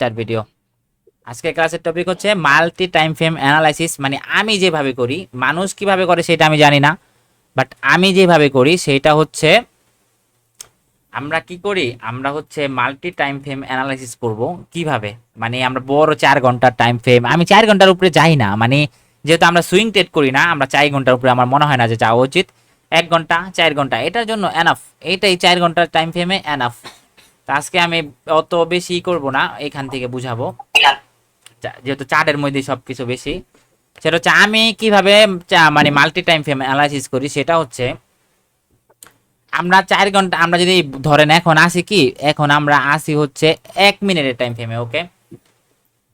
Start video. আজকের ক্লাসের topic হচ্ছে মাল্টি টাইম ফ্রেম অ্যানালাইসিস। মানে আমি যেভাবে করি, মানুষ কিভাবে করে সেটা আমি জানি না, বাট আমি যেভাবে করি সেটা হচ্ছে আমরা কি করি, আমরা হচ্ছে মাল্টি টাইম ফ্রেম অ্যানালাইসিস করব কিভাবে। মানে আমরা বড় 4 ঘন্টার টাইম ফ্রেম, আমি 4 ঘন্টার উপরে যাই না, মানে যেহেতু আমরা সুইং ট্রেড করি না, আমরা 4 ঘন্টার উপরে আমার মনে হয় না যে যাওয়া উচিত। 1 ঘন্টা 4 ঘন্টা এটার জন্য এনাফ, এইটাই 4 ঘন্টার টাইম ফ্রেমে এনাফ। তো আজকে আমি অত বেশি করব না, এখান থেকে বুঝাবো, যেহেতু চার্টের মধ্যে সবকিছু বেশি। সেটা হচ্ছে আমি কিভাবে মানে মাল্টি টাইম ফ্রেম অ্যানালাইসিস করি। সেটা হচ্ছে আমরা 4 ঘন্টা, আমরা যদি ধরেন এখন আসি কি, এখন আমরা আসি হচ্ছে 1 মিনিটের টাইম ফ্রেমে। ওকে,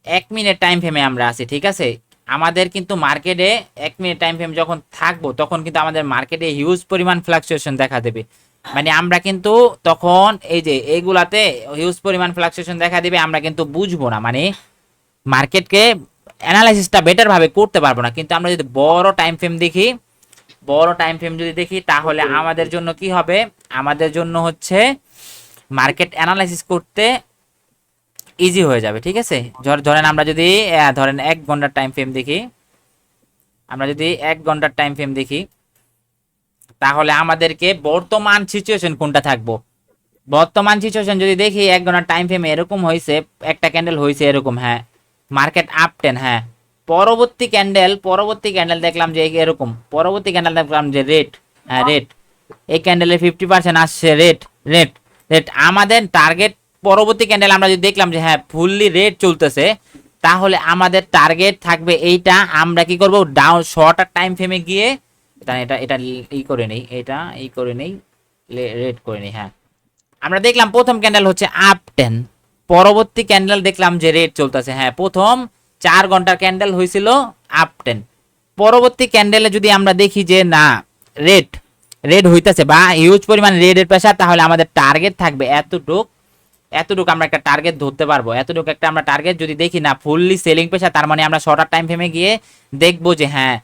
1 মিনিট টাইম ফ্রেমে আমরা আসি, ঠিক আছে। আমাদের কিন্তু মার্কেটে 1 মিনিট টাইম ফ্রেম যখন থাকবো তখন কিন্তু আমাদের মার্কেটে হিউজ পরিমাণ ফ্লাকচুয়েশন দেখা দেবে। মানে আমরা কিন্তু তখন এই যে এইগুলাতে হিউজ পরিমাণ ফ্লাকচুয়েশন দেখা দিবে, আমরা কিন্তু বুঝবো না, মানে মার্কেটকে অ্যানালাইসিসটা বেটার ভাবে করতে পারবো না। কিন্তু আমরা যদি বড় টাইম ফ্রেম দেখি, বড় টাইম ফ্রেম যদি দেখি, তাহলে আমাদের জন্য কি হবে, আমাদের জন্য হচ্ছে মার্কেট অ্যানালাইসিস করতে ইজি হয়ে যাবে, ঠিক আছে। ধরেন আমরা যদি ধরেন 1 ঘন্টার টাইম ফ্রেম দেখি, আমরা যদি 1 ঘন্টার টাইম ফ্রেম দেখি, তাহলে আমাদেরকে বর্তমান সিচুয়েশন কোনটা থাকবো, বর্তমান সিচুয়েশন যদি দেখি 1 ঘন্টার টাইম ফ্রেমে এরকম হয়েছে, একটা ক্যান্ডেল হয়েছে এরকম, হ্যাঁ মার্কেট আপ টেন, হ্যাঁ পরবর্তী ক্যান্ডেল দেখলাম যে এরকম, পরবর্তী ক্যান্ডেল দেখলাম যে রেড, হ্যাঁ রেড, এই ক্যান্ডেলে 50% আসছে রেড, রেড, রেড। আমাদের টার্গেট পরবর্তী ক্যান্ডেল আমরা যদি দেখলাম যে হ্যাঁ ফুললি রেড চলতেছে, তাহলে আমাদের টার্গেট থাকবে এইটা। আমরা কি করব, ডাউন শর্টার টাইম ফ্রেমে গিয়ে এটা এটা এটা ই করে নেই, এটা ই করে নেই, রেড করে নেই, হ্যাঁ। আমরা দেখলাম প্রথম ক্যান্ডেল হচ্ছে আপ টেন, পরবর্তী ক্যান্ডেল দেখলাম যে রেড চলতেছে, হ্যাঁ প্রথম 4 ঘন্টার ক্যান্ডেল হয়েছিল আপ টেন, পরবর্তী ক্যান্ডেলে যদি আমরা দেখি যে না রেড, রেড হইতেছে বা হিউজ পরিমাণ রেডের প্রেসার, তাহলে আমাদের টার্গেট থাকবে এতটুক, এতটুকু আমরা একটা টার্গেট ধরতে পারবো, এতটুকু একটা আমরা টার্গেট যদি দেখি না ফুললি সেলিং প্রেসার, তার মানে আমরা শর্টার টাইম ফ্রেমে গিয়ে দেখবো যে হ্যাঁ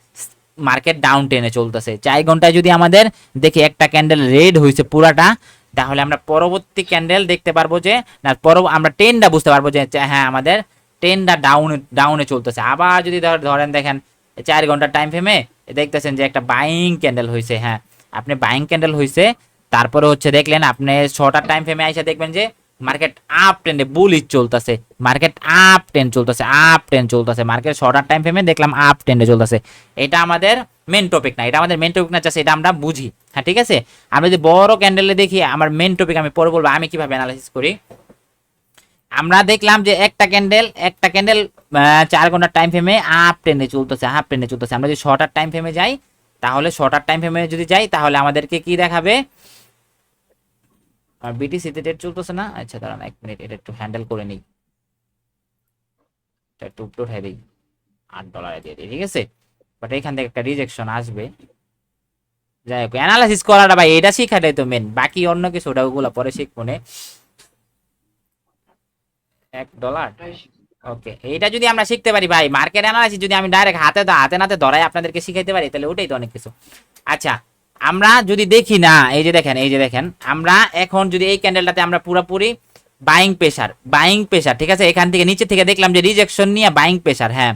মার্কেট ডাউন টেনে চলতেছে। 4 ঘন্টায় যদি আমাদের দেখি একটা ক্যান্ডেল রেড হয়েছে পুরাটা, তাহলে আমরা পরবর্তী ক্যান্ডেল দেখতে পারবো যে না, আমরা টেনটা বুঝতে পারবো যে হ্যাঁ আমাদের টেনটা ডাউনে চলতেছে। আবার যদি ধরেন দেখেন 4 ঘন্টার টাইম ফ্রেমে দেখতেছেন যে একটা বাইং ক্যান্ডেল হয়েছে, হ্যাঁ আপনি বাইং ক্যান্ডেল হয়েছে, তারপরে হচ্ছে দেখলেন আপনি শর্টার টাইম ফ্রেমে আইসা দেখবেন যে মার্কেট আপ ট্রেন্ডে বুলিশ চলতেছে, মার্কেট আপ ট্রেন্ড চলতেছে, আপ ট্রেন্ড চলতেছে, মার্কেট শর্টার টাইম ফ্রেমে দেখলাম আপ ট্রেন্ডে চলতেছে। এটা আমাদের মেন টপিক না, এটা আমাদের মেন টপিক না, জাস্ট এটা আমরা বুঝি, হ্যাঁ ঠিক আছে। আমরা যদি বড় ক্যান্ডেলে দেখি, আমার মেন টপিক আমি পরে বলবো আমি কিভাবে অ্যানালাইসিস করি। আমরা দেখলাম যে একটা ক্যান্ডেল 4 ঘন্টার টাইম ফ্রেমে আপ ট্রেন্ডে চলতেছে, আপ ট্রেন্ডে চলতেছে। আমরা যদি শর্টার টাইম ফ্রেমে যাই, তাহলে শর্টার টাইম ফ্রেমে যদি যাই, তাহলে আমাদেরকে কি দেখাবে, আর বিটিসিতে ডেট চলতেছে না, আচ্ছা দাঁড়ান 1 মিনিট, এটা একটু হ্যান্ডেল করে নিই, এটা একটু উপরে উঠাই দিই, $8 দিয়ে দিই, ঠিক আছে। বাট এখান থেকে একটা রিজেকশন আসবে, যাই হোক অ্যানালাইসিস করাটা ভাই এটা শিখাটাই তো মেন, বাকি অন্য কিছু ওটা ওগুলো পরে শিখবো নে। $1, ওকে। এইটা যদি আমরা শিখতে পারি ভাই, মার্কেট অ্যানালাইসিস যদি আমি ডাইরেক্ট হাতে নাতে ধরাই আপনাদেরকে শিখাইতে পারি, তাহলে ওটাই তো অনেক কিছু। আচ্ছা, আমরা যদি দেখি না, এই যে দেখেন আমরা এখন যদি এই ক্যান্ডেলটাতে আমরা পুরোপুরি বাইং প্রেসার, ঠিক আছে, এখান থেকে নিচে থেকে দেখলাম যে রিজেকশন নিয়ে বাইং প্রেসার, হ্যাঁ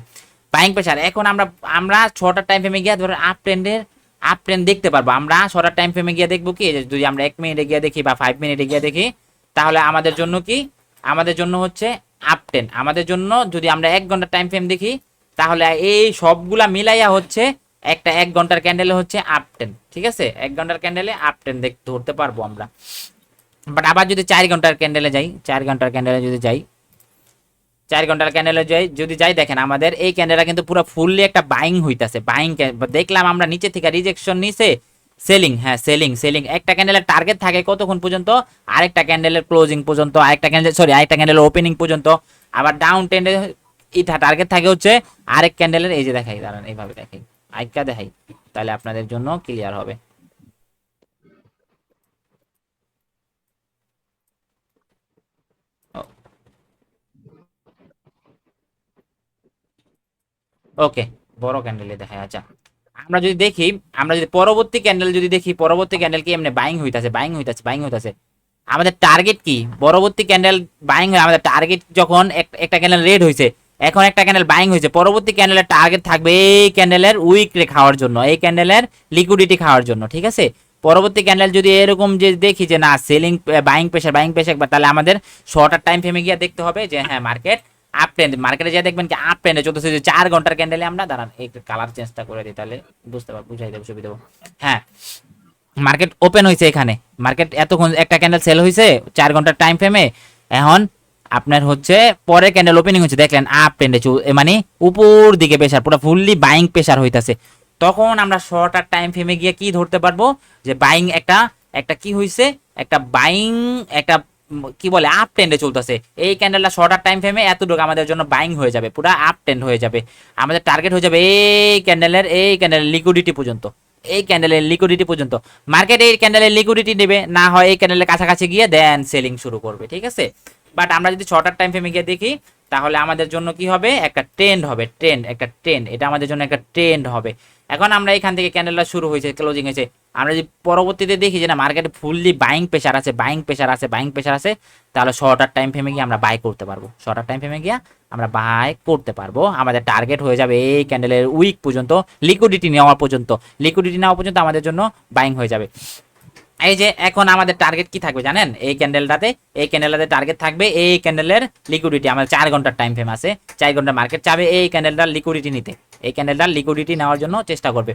বাইং প্রেসার। এখন আমরা আমরা শর্টার টাইম ফ্রেমে গিয়ে ধরো আপ ট্রেন্ড দেখতে পারবো। আমরা শর্টার টাইম ফ্রেমে গিয়ে দেখবো কি, যদি আমরা 1 মিনিটে গিয়ে দেখি বা 5 মিনিটে গিয়ে দেখি, তাহলে আমাদের জন্য কি, আমাদের জন্য হচ্ছে আপ টেন। আমাদের জন্য যদি আমরা 1 ঘন্টার টাইম ফ্রেম দেখি, তাহলে এই সবগুলা মিলাইয়া হচ্ছে একটা 1 ঘন্টার ক্যান্ডেলে হচ্ছে আপ টেন, ঠিক আছে, 1 ঘন্টার ক্যান্ডেলে আপ টেন ধরতে পারবো আমরা। বাট আবার যদি 4 ঘন্টার ক্যান্ডেলে যাই, 4 ঘন্টার ক্যান্ডেলে যদি যাই, 4 ঘন্টার ক্যান্ডেলে যদি যাই, দেখেন আমাদের এই ক্যান্ডেলটা কিন্তু পুরো ফুললি একটা বাইং হইতাছে, বাইং দেখলাম আমরা নিচে থেকে রিজেকশন নিছে, সেলিং, হ্যাঁ সেলিং, সেলিং। একটা ক্যান্ডেলের টার্গেট থাকে কতক্ষণ পর্যন্ত, আরেকটা ক্যান্ডেলের ক্লোজিং পর্যন্ত, আরেকটা ক্যান্ডেলের ওপেনিং পর্যন্ত। আবার ডাউন ট্রেন্ডে টার্গেট থাকে হচ্ছে আরেক ক্যান্ডেলের, এই যে দেখাই দাঁড়ান এইভাবে দেখাই, আইকা দেখাই, তাহলে আপনাদের জন্য ক্লিয়ার হবে। ওকে, বড় ক্যান্ডেলে দেখাই। আচ্ছা, আমরা যদি দেখি, আমরা যদি পরবর্তী ক্যান্ডেল যদি দেখি, পরবর্তী ক্যান্ডেল কি এমনি বাইং হইতাছে, বাইং হইতাছে, বাইং হইতাছে। আমাদের টার্গেট কি, পরবর্তী ক্যান্ডেল বাইং হয়, আমাদের টার্গেট যখন একটা ক্যান্ডেল রেড হয়েছে, এখন একটা ক্যান্ডেল বাইং হয়েছে, পরবর্তী ক্যান্ডেলের টার্গেট থাকবে এই ক্যান্ডেলের উইকরে খাওয়ার জন্য, এই ক্যান্ডেলের লিকুইডিটি খাওয়ার জন্য, ঠিক আছে। পরবর্তী ক্যান্ডেল যদি এরকম যে দেখি যে না সেলিং বাইং প্রেশার, তাহলে আমাদের শর্টার টাইম ফ্রেমে গিয়ে দেখতে হবে যে হ্যাঁ মার্কেট আপ ট্রেন্ড, মার্কেটে যা দেখবেন কি আপ ট্রেন্ডে চলতেছে, যে 4 ঘন্টার ক্যান্ডেলে আমরা দাঁড়ান এই কালার চেঞ্জটা করে দিই, তাহলে বুঝতে পারবো, বুঝাই দেবো, সুবিধা দেবো। হ্যাঁ, মার্কেট ওপেন হয়েছে, এখানে মার্কেট এতক্ষণ একটা ক্যান্ডেল সেল হয়েছে 4 ঘন্টার টাইম ফ্রেমে, এখন আপনার হচ্ছে পরের ক্যান্ডেল ওপেনিং হচ্ছে, দেখলেন আপ ট্রেন্ডে মানে উপর দিকে প্রেসার, পুরো ফুললি বাইং প্রেসার হইতাছে, তখন আমরা শর্টার টাইম ফ্রেমে গিয়ে কি ধরতে পারবো যে বাইং একটা একটা কি হইছে, একটা বাইং একটা কি বলে আপ ট্রেন্ডে চলতেছে, এই ক্যান্ডেলটা শর্টার টাইম ফ্রেমে এতটুকু আমাদের জন্য বাইং হয়ে যাবে, পুরো আপ ট্রেন্ড হয়ে যাবে, আমাদের টার্গেট হয়ে যাবে এই ক্যান্ডেলের লিকুইডিটি পর্যন্ত, এই ক্যান্ডেলের লিকুইডিটি পর্যন্ত মার্কেট এই ক্যান্ডেলের লিকুইডিটি নেবে, না হয় এই ক্যান্ডেলের কাছাকাছি গিয়ে দেন সেলিং শুরু করবে, ঠিক আছে। বাট আমরা যদি শর্টার টাইম ফ্রেমে গিয়ে দেখি, তাহলে আমাদের জন্য কি হবে, একটা ট্রেন্ড হবে, একটা ট্রেন্ড, এটা আমাদের জন্য একটা ট্রেন্ড হবে। এখন আমরা এখান থেকে ক্যান্ডেলটা শুরু হয়েছে, ক্লোজিং হয়েছে, আমরা যদি পরবর্তীতে দেখি যে না মার্কেটে ফুললি বাইং প্রেশার আছে, তাহলে শর্টার টাইম ফ্রেমে গিয়ে আমরা বাই করতে পারবো, শর্টার টাইম ফ্রেমে গিয়ে আমরা বাই করতে পারবো, আমাদের টার্গেট হয়ে যাবে এই ক্যান্ডেলের উইক পর্যন্ত, লিকুইডিটি নেওয়া পর্যন্ত আমাদের জন্য বাইং হয়ে যাবে। এই যে এখন আমাদের টার্গেট কি থাকবে জানেন, এই ক্যান্ডেলটাতে টার্গেট থাকবে এই ক্যান্ডেলের লিকুইডিটি, আমাদের 4 ঘন্টার টাইম ফ্রেম আছে, 4 ঘন্টা মার্কেট চাবে এই ক্যান্ডেলটার লিকুইডিটি নিতে, এই ক্যান্ডেলটার লিকুইডিটি নেওয়ার জন্য চেষ্টা করবে,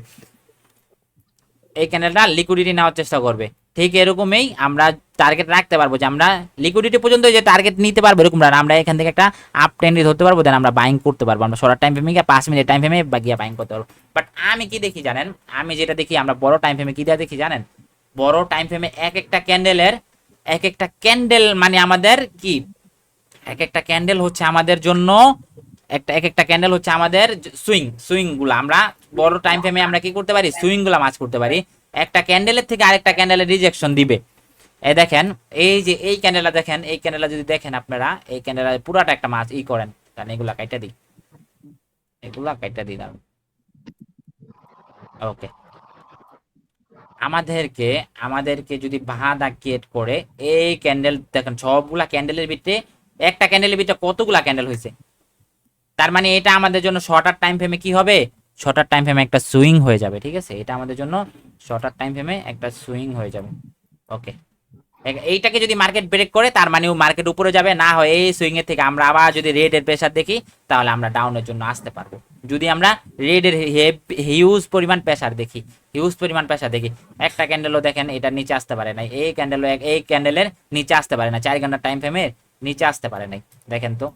এই ক্যান্ডেলটা লিকুইডিটি নেওয়ার চেষ্টা করবে। ঠিক এরকমই আমরা টার্গেট রাখতে পারবো যে আমরা লিকুইডিটি পর্যন্ত যে টার্গেট নিতে পারবো, এরকম আমরা এখান থেকে একটা আপ ট্রেন্ডে ধরতে পারবো, দেন আমরা বাইং করতে পারবো, আমরা শর্ট টাইম ফ্রেমে গিয়ে 5 মিনিট টাইম ফ্রেমে গিয়ে বাইং করতে পারবো। বাট আমি কি দেখি জানেন, আমি যেটা দেখি, আমরা বড় টাইম ফ্রেমে কি দেখি জানেন, বড় টাইম ফ্রেমে এক একটা ক্যান্ডেল মানে আমাদের কি, এক একটা ক্যান্ডেল হচ্ছে আমাদের জন্য এক একটা ক্যান্ডেল হচ্ছে আমাদের সুইং গুলা, আমরা বড় টাইম ফ্রেমে আমরা কি করতে পারি, সুইং গুলা মাছ করতে পারি, একটা ক্যান্ডেলের থেকে আরেকটা ক্যান্ডেলের রিজেকশন দিবে। এই দেখেন, এই যে এই ক্যান্ডেলটা দেখেন, এই ক্যান্ডেলটা যদি দেখেন আপনারা, এই ক্যান্ডেলটা পুরাটা একটা মাছ করেন, কারণ এগুলা কাইটা দিই, দাঁড়ান, ওকে। আমাদেরকে যদি বাঁধা ক্রিয়েট করে, এই ক্যান্ডেল দেখেন, সবগুলা ক্যান্ডেলের ভিতরে একটা ক্যান্ডেলের ভিতরে কতগুলা ক্যান্ডেল হয়েছে, তার মানে এটা আমাদের জন্য শর্টার টাইম ফ্রেমে কি হবে, শর্টার টাইম ফ্রেমে একটা সুইং হয়ে যাবে, ঠিক আছে, এটা আমাদের জন্য শর্টার টাইম ফ্রেমে একটা সুইং হয়ে যাবে, ওকে। এইটাকে যদি মার্কেট ব্রেক করে, তার মানে ও মার্কেট উপরে যাবে, না হয় এই সুইং এর থেকে আমরা আবার যদি রেড এর প্রেসার দেখি, তাহলে আমরা ডাউনের জন্য আসতে পারবো। যদি আমরা রেড এর হিউজ পরিমাণ প্রেসার দেখি, একটা ক্যান্ডেলও দেখেন এটা নিচে আসতে পারে নাই, এই ক্যান্ডেলের নিচে আসতে পারে না, 4 ঘন্টার টাইম ফ্রেমের নিচে আসতে পারে নাই, দেখেন তো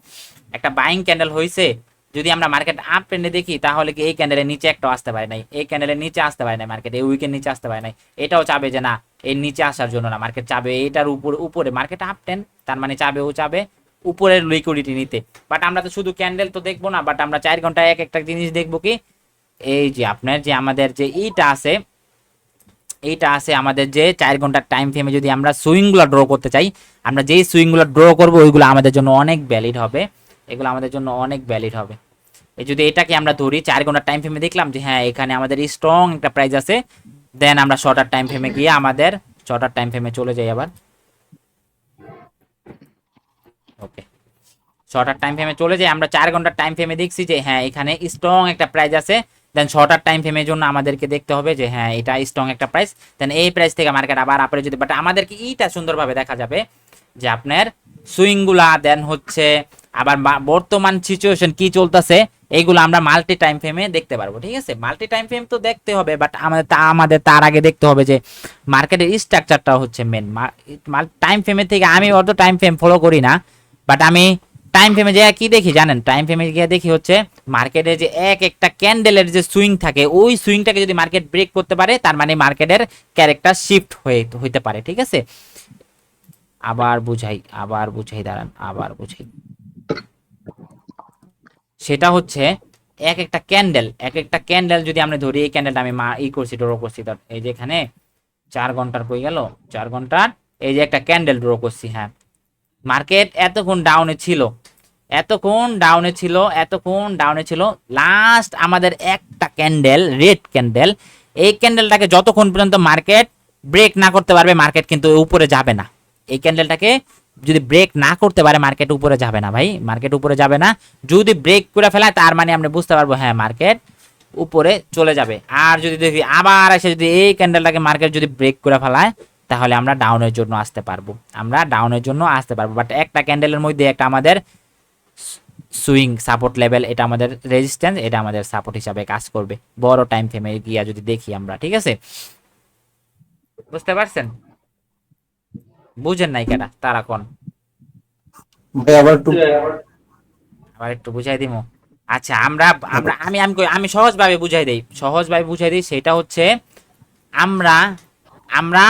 একটা বাইং ক্যান্ডেল হয়েছে, যদি আমরা মার্কেট আপ ট্রেন্ডে দেখি, তাহলে কি এই ক্যান্ডেলের নিচে একটা আসতে পারে নাই, এই ক্যান্ডেলের নিচে আসতে পারে নাই, মার্কেট এই উইকের নিচে আসতে পারে নাই, এটাও চাবে যে না এর নিচে আসার জন্য না, মার্কেট চাবে এইটার উপরে মার্কেট আপ ট্রেন্ড, তার মানে চাবে উপরের লিকুইডিটি নিতে। বাট আমরা তো শুধু ক্যান্ডেল তো দেখবো না, বাট আমরা 4 ঘন্টায় এক একটা জিনিস দেখবো কি, এই যে আপনার যে আমাদের যে এইটা আছে আমাদের যে 4 ঘন্টার টাইম ফ্রেমে যদি আমরা সুইংগুলো ড্র করতে চাই, আমরা যেই সুইংগুলো ড্র করবো ওইগুলো আমাদের জন্য অনেক ভ্যালিড হবে, এগুলো আমাদের জন্য অনেক ভ্যালিড হবে। এই যদি এটাকে আমরা ধরি 4 ঘন্টার টাইম ফ্রেমে দেখলাম যে হ্যাঁ এখানে আমাদের স্ট্রং একটা প্রাইস আছে, দেন আমরা শর্টার টাইম ফ্রেমে গিয়ে আমাদের শর্টার টাইম ফ্রেমে চলে যাই আবার, ওকে। শর্টার টাইম ফ্রেমে চলে যাই, আমরা 4 ঘন্টার টাইম ফ্রেমে দেখছি যে হ্যাঁ এখানে স্ট্রং একটা প্রাইস আছে, দেন শর্টার টাইম ফ্রেমের জন্য আমাদেরকে দেখতে হবে যে হ্যাঁ এটা স্ট্রং একটা প্রাইস, দেন এই প্রাইস থেকে মার্কেট আবার আপরে যদি, বাট আমাদেরকে এইটা সুন্দরভাবে দেখা যাবে যে আপনার সুইংগুলা, দেন হচ্ছে আবার বর্তমান সিচুয়েশন কি চলতেছে, এইগুলো আমরা মাল্টি টাইম ফ্রেমে দেখতে পারবো, ঠিক আছে। মাল্টি টাইম ফ্রেম তো দেখতে হবে, বাট আমাদের তার আগে দেখতে হবে যে মার্কেটের স্ট্রাকচারটা হচ্ছে মেন। টাইম ফ্রেমের থেকে আমি অত টাইম ফ্রেম ফলো করি না, বাট আমি টাইম ফ্রেমে যে কি দেখি জানেন, টাইম ফ্রেমে গিয়ে দেখি হচ্ছে মার্কেটে যে এক একটা ক্যান্ডেলের যে সুইং থাকে, ওই সুইংটাকে যদি মার্কেট ব্রেক করতে পারে, তার মানে মার্কেটের ক্যারেক্টার শিফট হইতে পারে, ঠিক আছে। আবার বুঝাই দাঁড়ান, সেটা হচ্ছে এক একটা ক্যান্ডেল যদি আমরা ধরি, এই ক্যান্ডেলটা আমি করছি, ড্র করছি, এই যে এখানে 4 ঘন্টার কই গেল, 4 ঘন্টার এই যে একটা ক্যান্ডেল ড্র করছি, হ্যাঁ মার্কেট এতক্ষণ ডাউনে ছিল, লাস্ট আমাদের একটা ক্যান্ডেল, রেড ক্যান্ডেল, এই ক্যান্ডেলটাকে যতক্ষণ পর্যন্ত মার্কেট ব্রেক না করতে পারবে, মার্কেট কিন্তু উপরে যাবে না, এই ক্যান্ডেলটাকে যদি ব্রেক না করতে পারে মার্কেট উপরে যাবে না ভাই, মার্কেট উপরে যাবে না। যদি ব্রেক করে ফেলায় তার মানে আমরা বুঝতে পারবো হ্যাঁ মার্কেট উপরে চলে যাবে। আর যদি দেখি আবার এসে যদি এই ক্যান্ডেলটাকে মার্কেট যদি ব্রেক করে ফেলায় তাহলে আমরা ডাউনের জন্য আসতে পারবো, আমরা ডাউনের জন্য আসতে পারবো। বাট একটা ক্যান্ডেলের মধ্যে একটা আমাদের সুইং সাপোর্ট লেভেল, এটা আমাদের রেজিস্ট্যান্স, এটা আমাদের সাপোর্ট হিসাবে কাজ করবে বড় টাইম ফ্রেমে গিয়া যদি দেখি আমরা। ঠিক আছে, বুঝতে পারছেন? বুঝেন নাই কেটা তারা কোন ভাই আবার একটু বুঝাই দিমু। আচ্ছা আমরা আমরা আমি আমি আমি সহজভাবে বুঝাই দিই। সেটা হচ্ছে আমরা আমরা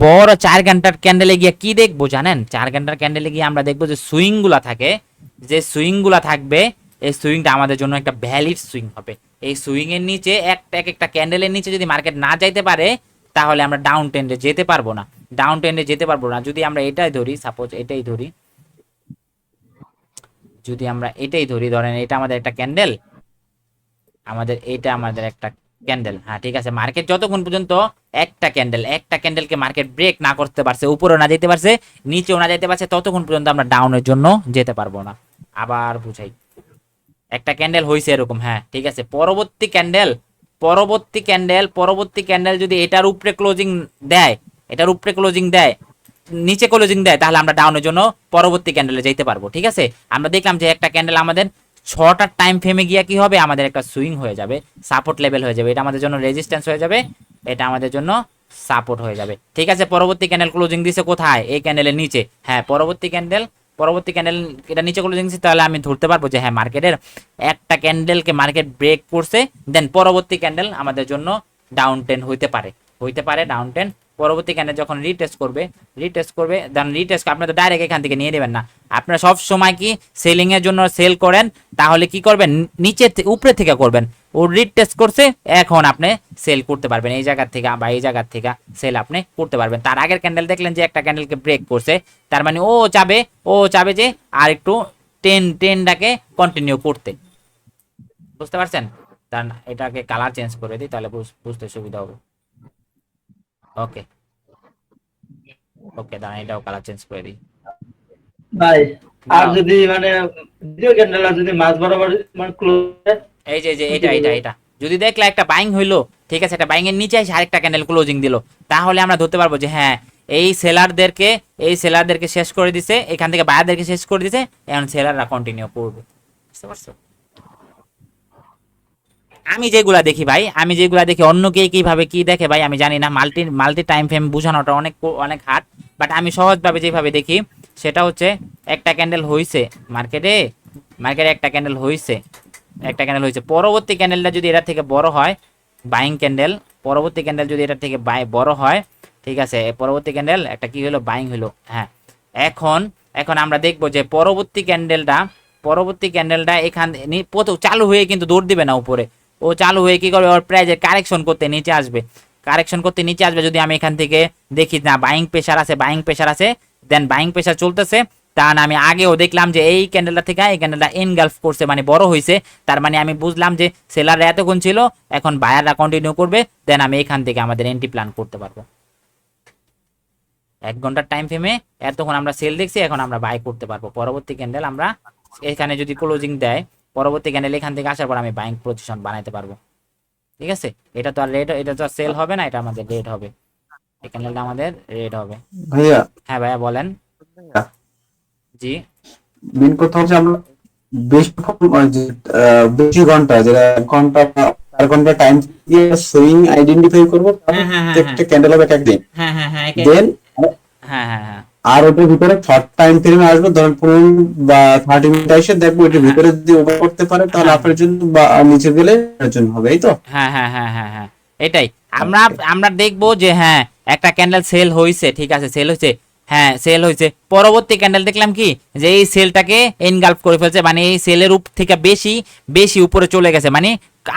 বড় 4 ঘন্টার ক্যান্ডেলে গিয়ে কি দেখবো জানেন? 4 ঘন্টার ক্যান্ডেলে গিয়ে আমরা দেখবো যে সুইং গুলা থাকে, যে সুইং গুলা থাকবে এই সুইংটা আমাদের জন্য একটা ভ্যালিড সুইং হবে। এই সুইং এর নিচে একটা ক্যান্ডেলের নিচে যদি মার্কেট না যাইতে পারে তাহলে আমরা ডাউন ট্রেন্ডে যেতে পারবো না, যদি আমরা এটাই ধরি, সাপোজ এটাই ধরি, যদি আমরা এটাই ধরি, ধরেন এটা আমাদের একটা ক্যান্ডেল, এটা আমাদের একটা ক্যান্ডেল। হ্যাঁ ঠিক আছে, মার্কেট যতক্ষণ পর্যন্ত একটা ক্যান্ডেলকে মার্কেট ব্রেক না করতে পারছে, উপরেও না যেতে পারছে নিচেও না যেতে পারছে, ততক্ষণ পর্যন্ত আমরা ডাউনের জন্য যেতে পারবো না। আবার বুঝাই, একটা ক্যান্ডেল হয়েছে এরকম, হ্যাঁ ঠিক আছে, পরবর্তী ক্যান্ডেল যদি এটার উপরে ক্লোজিং দেয়, নিচে ক্লোজিং দেয়, তাহলে আমরা ডাউনের জন্য পরবর্তী ক্যান্ডেলে যেতে পারবো। ঠিক আছে, আমরা দেখলাম যে একটা ক্যান্ডেল আমাদের শর্টার টাইম ফ্রেমে গিয়া কি হবে, আমাদের একটা সুইং হয়ে যাবে, সাপোর্ট লেভেল হয়ে যাবে, এটা আমাদের জন্য রেজিস্ট্যান্স হয়ে যাবে, এটা আমাদের জন্য সাপোর্ট হয়ে যাবে। ঠিক আছে, পরবর্তী ক্যান্ডেল ক্লোজিং দিছে কোথায়? এই ক্যান্ডেলের নিচে। হ্যাঁ পরবর্তী ক্যান্ডেল এটা নিচে ক্লোজিং দিচ্ছে, তাহলে আমি ধরতে পারবো যে হ্যাঁ মার্কেটের একটা ক্যান্ডেলকে মার্কেট ব্রেক করছে, দেন পরবর্তী ক্যান্ডেল আমাদের জন্য ডাউন ট্রেন্ড হইতে পারে ডাউন ট্রেন্ড। পরবর্তী ক্যান্ডেল যখন রিটেস্ট করবে দেন রিটেস্ট, আপনারা তো ডাইরেক্ট এখান থেকে নিয়ে নেবেন না, আপনারা সব সময় কি সেলিং এর জন্য সেল করেন, তাহলে কি করবেন নিচে উপরে থেকে করবেন। ও রিটেস্ট করছে, এখন আপনি সেল করতে পারবেন এই জায়গা থেকে বা এই জায়গা থেকে সেল আপনি করতে পারবেন। তার আগের ক্যান্ডেল দেখলেন যে একটা ক্যান্ডেলকে ব্রেক করছে, তার মানে ও চাবে যে আর একটু ট্রেন্ডটাকে কন্টিনিউ করতে। বুঝতে পারছেন? তার এটাকে কালার চেঞ্জ করে দিই, তাহলে বুঝতে সুবিধা হবে। ওকে দাঁড়ান, এটাও কালার চেঞ্জ করে দিই ভাই। আর যদি মানে দ্বিতীয় ক্যান্ডেল যদি মাঝ বরাবর মানে ক্লোজ, এই যে এটা যদি দেখলে একটা বাইং হইলো, ঠিক আছে, একটা বাইং এর নিচে এসে আরেকটা ক্যান্ডেল ক্লোজিং দিল, তাহলে আমরা ধরতে পারবো যে হ্যাঁ এই সেলারদেরকে শেষ করে দিছে, এখান থেকে বায়ারদেরকে শেষ করে দিছে, এখন সেলাররা কন্টিনিউ করবে। বুঝতে পারছো? আমি যেগুলা দেখি অন্য কে কিভাবে কি দেখে ভাই আমি জানি না, মাল্টি টাইম ফ্রেম বোঝানোটা অনেক হার্ড, বাট আমি সহজভাবে যেভাবে দেখি সেটা হচ্ছে একটা ক্যান্ডেল হইছে মার্কেটে একটা ক্যান্ডেল হইছে, পরবর্তী ক্যান্ডেলটা যদি এটা থেকে বড় হয়, বাইং ক্যান্ডেল, পরবর্তী ক্যান্ডেল যদি এটা থেকে বড় হয়, ঠিক আছে, পরবর্তী ক্যান্ডেল একটা কি হলো, বাইং হলো। হ্যাঁ এখন আমরা দেখবো যে পরবর্তী ক্যান্ডেলটা এখান চালু হয়ে কিন্তু দৌড় দিবে না উপরে, ও চালু হয়ে কি করবে, ওর প্রাইজের কারেকশন করতে নিচে আসবে, যদি আমি এখান থেকে দেখি না বাইং প্রেসার আছে, দেন বাইং প্রেসার চলতেছে, তার আমি আগেও দেখলাম যে এই ক্যান্ডেলটা থেকে এই ক্যান্ডেলটা এনগালফ করছে, মানে বড় হয়েছে, তার মানে আমি বুঝলাম যে সেলাররা এতক্ষণ ছিল, এখন বায়াররা কন্টিনিউ করবে, দেন আমি এখান থেকে আমাদের এন্ট্রি প্ল্যান করতে পারবো। 1 ঘন্টার টাইম ফ্রেমে এতক্ষণ আমরা সেল দেখছি, এখন আমরা বাই করতে পারবো। পরবর্তী ক্যান্ডেল আমরা এখানে যদি ক্লোজিং দেয়, পরবর্তী ক্যান্ডেল এখান থেকে আসার পর আমি বাইং পজিশন বানাইতে পারবো। ঠিক আছে, এটা তো আর সেল হবে না, এটা আমাদের রেড হবে, এই ক্যান্ডেলটা আমাদের রেড হবে। ভাইয়া। হ্যাঁ ভাইয়া বলেন। জি, মেন কথা হচ্ছে আমরা বেশি ঘন্টা, যেটা 1 ঘন্টা বা 4 ঘন্টা টাইম দিয়ে সুইং আইডেন্টিফাই করবো, প্রত্যেকটা ক্যান্ডেল হবে এক দিন, দেন আর ওটার ভিতরে শর্ট টাইম ফ্রেমে আসবে, ধরেন 15 বা 30 মিনিট এসে দেখবো এটার ভিতরে যদি ওভার করতে পারে তাহলে আপনার জন্য, বা নিচে গেলে আপনার জন্য হবে, এই তো? হ্যাঁ এটাই আমরা দেখবো যে হ্যাঁ একটা ক্যান্ডেল সেল হয়েছে, ঠিক আছে, সেল হয়েছে, পরবর্তী ক্যান্ডেল দেখলাম কি যে এই সেলটাকে এনগালফ করে ফেলছে, মানে এই সেলের উপ থেকে বেশি উপরে চলে গেছে, মানে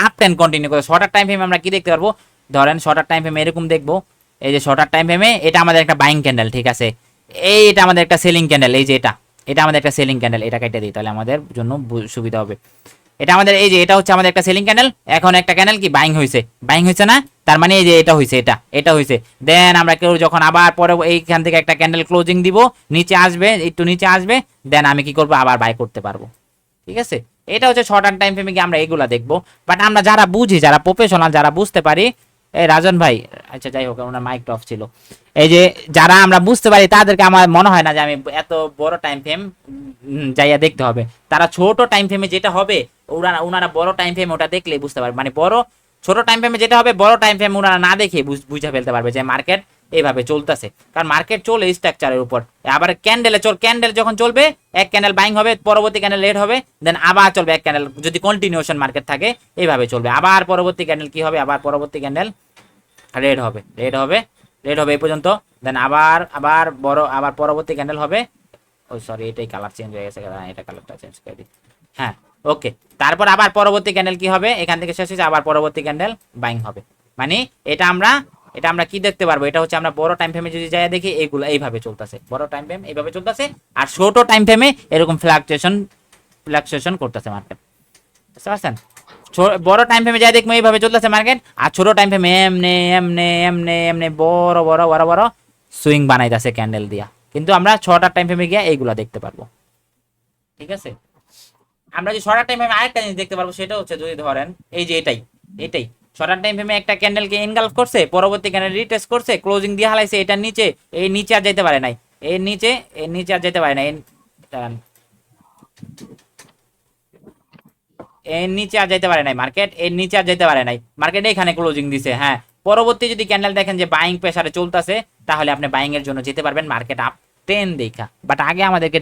আপ ট্রেন্ড কন্টিনিউ করে। শর্টার টাইম ফ্রেমে আমরা কি দেখতে পারবো, ধরেন শর্টার টাইম ফ্রেমে এরকম দেখবো, এই যে শর্টার টাইম ফ্রেমে এটা আমাদের একটা বাইং ক্যান্ডেল, ঠিক আছে, এটা আমাদের একটা সেলিং ক্যান্ডেল, এই যে এটা আমাদের একটা সেলিং ক্যান্ডেল, এটা কেটে দিই তাহলে আমাদের জন্য সুবিধা হবে। এটা আমাদের এই যে এটা হচ্ছে আমাদের একটা সেলিং ক্যান্ডেল, এখন একটা ক্যান্ডেল কি বাইং হয়েছে, বাইং হয়েছে না, তার মানে এই যে এটা হয়েছে, এটা হয়েছে। দেন আমরা কেউ যখন আবার পরে এইখান থেকে একটা ক্যান্ডেল ক্লোজিং দিব, নিচে আসবে, একটু নিচে আসবে, দেন আমি কি করবো, আবার বাই করতে পারবো। ঠিক আছে, এটা হচ্ছে শর্ট টার্ম টাইম ফ্রেমে গিয়ে আমরা এগুলা দেখবো। বাট আমরা যারা বুঝি, যারা প্রফেশনাল, যারা বুঝতে পারি, এই রাজন ভাই, আচ্ছা যাই হোক, ওনার মাইকটা অফ ছিল, এই যে যারা আমরা বুঝতে পারি তাদেরকে আমার মনে হয় না যে আমি এত বড় টাইম ফ্রেম যাইয়া দেখতে হবে। তারা ছোট টাইম ফ্রেমে যেটা হবে, ওনারা বড় টাইম ফ্রেম ওটা দেখলে বুঝতে পারবে, মানে বড় ছোট টাইম ফ্রেমে যেটা হবে, বড় টাইম ফ্রেম ওনারা না দেখে বুঝে ফেলতে পারবে যে মার্কেট এইভাবে চলতেছে। কারণ মার্কেট চলে স্ট্রাকচারের উপর। আবার ক্যান্ডেল যখন চলবে, এক ক্যান্ডেল বাইং হবে, পরবর্তী ক্যান্ডেল লেট হবে, দেন আবার চলবে এক ক্যান্ডেল, যদি কন্টিনিউশন মার্কেট থাকে এইভাবে চলবে। আবার পরবর্তী ক্যান্ডেল কি হবে, আবার পরবর্তী ক্যান্ডেল রেড হবে, এই পর্যন্ত, দেন আবার পরবর্তী ক্যান্ডেল হবে। ওই সরি, এটাই কালার চেঞ্জ হয়ে গেছে, এটা কালারটা চেঞ্জ করে দিই। হ্যাঁ, ওকে। তারপর আবার পরবর্তী ক্যান্ডেল কি হবে, এখান থেকে শেষ হয়েছে, আবার পরবর্তী ক্যান্ডেল বাইং হবে। মানে এটা আমরা কি দেখতে পারবো, এটা হচ্ছে আমরা বড় টাইম ফ্রেমে যদি যাই দেখি, এগুলো এইভাবে চলতেছে, বড় টাইম ফ্রেম এইভাবে চলতেছে, আর ছোট টাইম ফ্রেমে এরকম ফ্লাকচুয়েশন করতেছে মার্কেট। বুঝতে পারছেন? বড় টাইম ফ্রেমে যাই দেখবো এইভাবে চলতেছে মার্কেট, আর ছোট টাইম ফ্রেমে এমনি বড় বড় সুইং বানাইতেছে ক্যান্ডেল দিয়া। কিন্তু আমরা 6টা টাইম ফ্রেমে গিয়ে এইগুলা দেখতে পারবো। ঠিক আছে, আমরা যে শর্ট টাইম ফ্রেমে আরেকটা জিনিস দেখতে পারবো, সেটা হচ্ছে যদি ধরেন এই যে এটাই শর্ট টাইম ফ্রেমে একটা ক্যান্ডেলকে এনগালফ করছে, পরবর্তী ক্যান্ডেল রিটেস্ট করছে, ক্লোজিং দিয়ে হালাইছে, এটার নিচে, এই নিচে আর যেতে পারে নাই, এর নিচে আর যেতে পারে নাই, এর নিচে আর যেতে পারে নাই মার্কেট, এর নিচে আর যেতে পারে নাই মার্কেট, এখানে ক্লোজিং দিছে। হ্যাঁ, পরবর্তী যদি ক্যান্ডেল দেখেন যে বাইং প্রেসারে চলতেছে, তাহলে আপনি বাইং এর জন্য যেতে পারবেন মার্কেট আপ ট্রেন দেখা। বাট আগে আমাদেরকে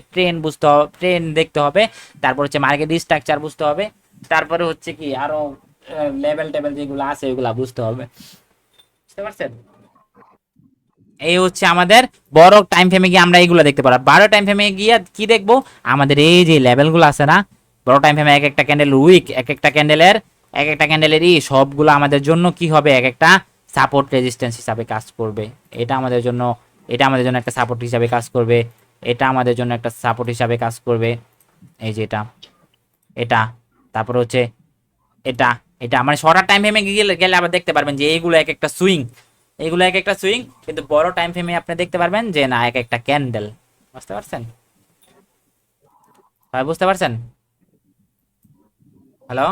ট্রেন দেখতে হবে, তারপর হচ্ছে মার্কেট স্ট্রাকচার বুঝতে হবে, তারপরে হচ্ছে কি আরো লেভেল টেবিল যেগুলো আছে ওইগুলা বুঝতে হবে। বুঝতে পারছেন? এই হচ্ছে আমাদের বড় টাইম ফ্রেমে গিয়ে আমরা এইগুলো দেখতে পারবো। বড় টাইম ফ্রেমে গিয়ে কি দেখবো, আমাদের এই যে লেভেলগুলো আছে না, বড় টাইম ফ্রেমে এক একটা ক্যান্ডেল উইক, এক একটা ক্যান্ডেলেরই সবগুলো আমাদের জন্য কি হবে, এক একটা সাপোর্ট রেজিস্ট্যান্স হিসাবে কাজ করবে। এটা আমাদের জন্য একটা সাপোর্ট হিসাবে কাজ করবে, এটা আমাদের জন্য একটা সাপোর্ট হিসাবে কাজ করবে। এই যে এটা তারপর হচ্ছে এটা মানে শর্টার টাইম ফ্রেমে গেলে আবার দেখতে পারবেন যে এইগুলো এক একটা সুইং, কিন্তু বড় টাইম ফ্রেমে আপনি দেখতে পারবেন যে না, এক একটা ক্যান্ডেল। বুঝতে পারছেন ভাই, বুঝতে পারছেন? হ্যালো,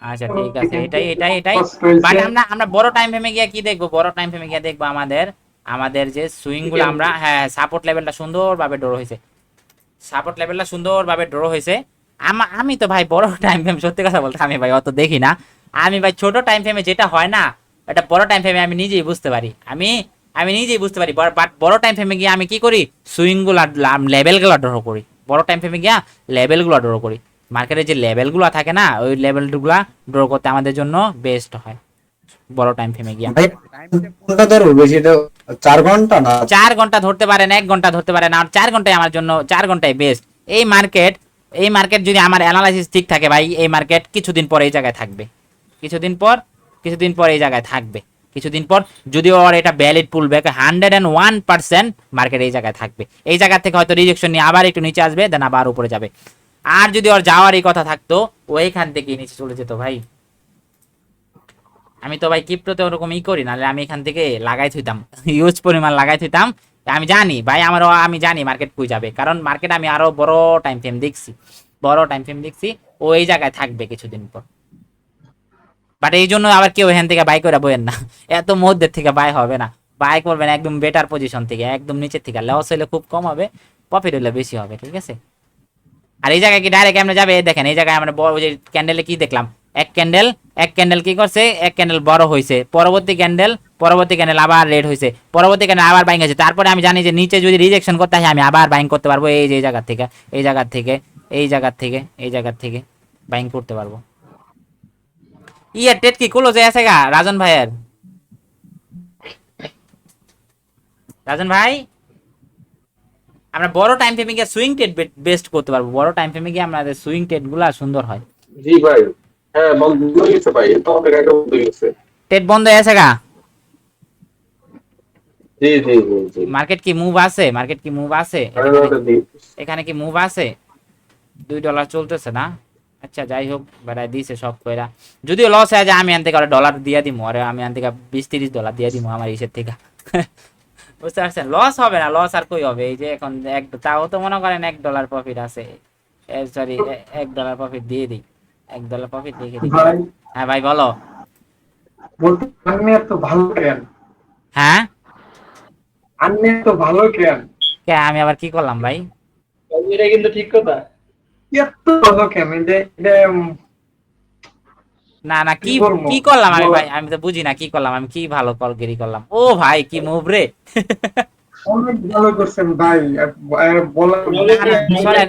আচ্ছা ঠিক আছে, এটাই বাট আমরা বড় টাইম ফ্রেমে গিয়ে কি দেখবো, বড় টাইম ফ্রেমে গিয়ে দেখবো আমাদের যে সুইং গুলো, আমরা হ্যাঁ সাপোর্ট লেভেলটা সুন্দরভাবে ড্র হয়েছে। আমি তো ভাই বড় টাইম ফ্রেম, সত্যি কথা বলতে আমি ভাই অত দেখি না। আমি ভাই ছোট টাইম ফ্রেমে যেটা হয় না, এটা বড় টাইম ফ্রেমে আমি নিজেই বুঝতে পারি। আমি নিজেই বুঝতে পারি, বাট বড় টাইম ফ্রেমে গিয়ে আমি কি করি, সুইং গুলা লেভেলগুলো ড্র করি। বড় টাইম ফ্রেমে গিয়া লেভেলগুলো ড্র করি। মার্কেটে যে লেভেলগুলো থাকে না, ওই লেভেলগুলা ড্র করতে আমাদের জন্য বেস্ট হয় বড় টাইম ফ্রেমে গিয়া। ভাই কোনটা ধরবো বেশি, এটা 4 ঘন্টা না 4 ঘন্টা ধরতে পারেন, 1 ঘন্টা ধরতে পারেন, আর 4 ঘন্টায় আমার জন্য 4 ঘন্টায় বেস্ট। এই মার্কেট যদি আমার অ্যানালাইসিস ঠিক থাকে ভাই, এই মার্কেট কিছুদিন পর এই জায়গায় থাকবে, কিছুদিন পর এই জায়গায় থাকবে, কিছুদিন পর যদি ওর এটা ভ্যালিড পুল ব্যাক 101% মার্কেট এই জায়গায় থাকবে। এই জায়গা থেকে হয়তো রিজেকশন নিয়ে আবার একটু নিচে আসবে, দেন আবার উপরে যাবে। আর যদি ওর যাওয়ারই কথা থাকতো, ওইখান থেকে নিচে চলে যেত ভাই। আমি তো ভাই ক্রিপ্টোতে ওরকম করি, নাহলে আমি এখান থেকে লাগাই থইতাম, ইউজ পরিমাণ লাগাই থইতাম। আমি জানি ভাই, আমি জানি মার্কেট কই যাবে, কারণ মার্কেট আমি আরো বড় টাইম ফ্রেম দেখছি, ও এই জায়গায় থাকবে কিছুদিন পর। বাট এই জন্য আবার কেউ এখান থেকে বাই করে বইয়েন না, এত মধ্যে থেকে বাই হবে না, বাই করবেন একদম বেটার পজিশন থেকে, একদম নিচের থেকে। লস হলে খুব কম হবে, প্রফিট হলে বেশি হবে। ঠিক আছে, আর এই জায়গায় কি ডাইরেক্ট আমরা যাবে, দেখেন এই জায়গায় আমরা বড় যে ক্যান্ডেলে কি দেখলাম, এক ক্যান্ডেল কি করছে, এক ক্যান্ডেল বড় হয়েছে, পরবর্তী ক্যান্ডেল আবার রেড হয়েছে, পরবর্তী ক্যান্ডেল আবার বাইং হয়েছে। তারপরে আমি জানি যে নিচে যদি রিজেকশন করতে হয়, আমি আবার বাইং করতে পারবো, এই যে এই জায়গার থেকে বাইং করতে পারবো। টেট কি ক্লোজ হয়ে আছে গা রাজন ভাই, আমরা বড় টাইম ফ্রেমে গিয়ে সুইং টেট বেস্ট করতে পারবো। বড় টাইম ফ্রেমে গিয়ে আমাদের সুইং টেট গুলা সুন্দর হয়। জি ভাই, হ্যাঁ বন্ধ হয়ে গেছে ভাই, এটা অনেক আগে বন্ধ হয়ে গেছে। টেট বন্ধ হয়ে আছে গা। জি জি জি জি, মার্কেট কি মুভ আছে, আরে দাদা দি এখানে কি মুভ আছে? $2 চলতেছে না। আচ্ছা যাই হোক, বেড়ায় দিছে সব কইরা। যদিও লস হয়ে যায়, আমি আন থেকে ডলার দিয়ে দিমু, আরে আমি আন থেকে $20-30 দিয়ে দিমু আমার ইসের থেকে। বুঝতে পারছেন, লস হবে না, লস আর কই হবে। এই যে এখন তাও তো মনে করেন $1 প্রফিট আছে, সরি $1 প্রফিট দিয়ে দিই, $1 প্রফিট রেখে দিই। ভাই হ্যাঁ ভাই বলো। বলতে আপনি এত ভালো কেন? হ্যাঁ আপনি এত ভালো কেন? কে, আমি আবার কি করলাম ভাই? এটা কিন্তু ঠিক কথা। এত ভালো কেন? এটা না না, কি কি করবো? কি করলাম আমি বলো। ভাই, আমি তো বুঝি না কি করলাম, আমি কি ভালো কলগিরি করলাম? ও ভাই কি মুভ রে! অনেক ভালো করছেন ভাই। বলা না না, শোনেন,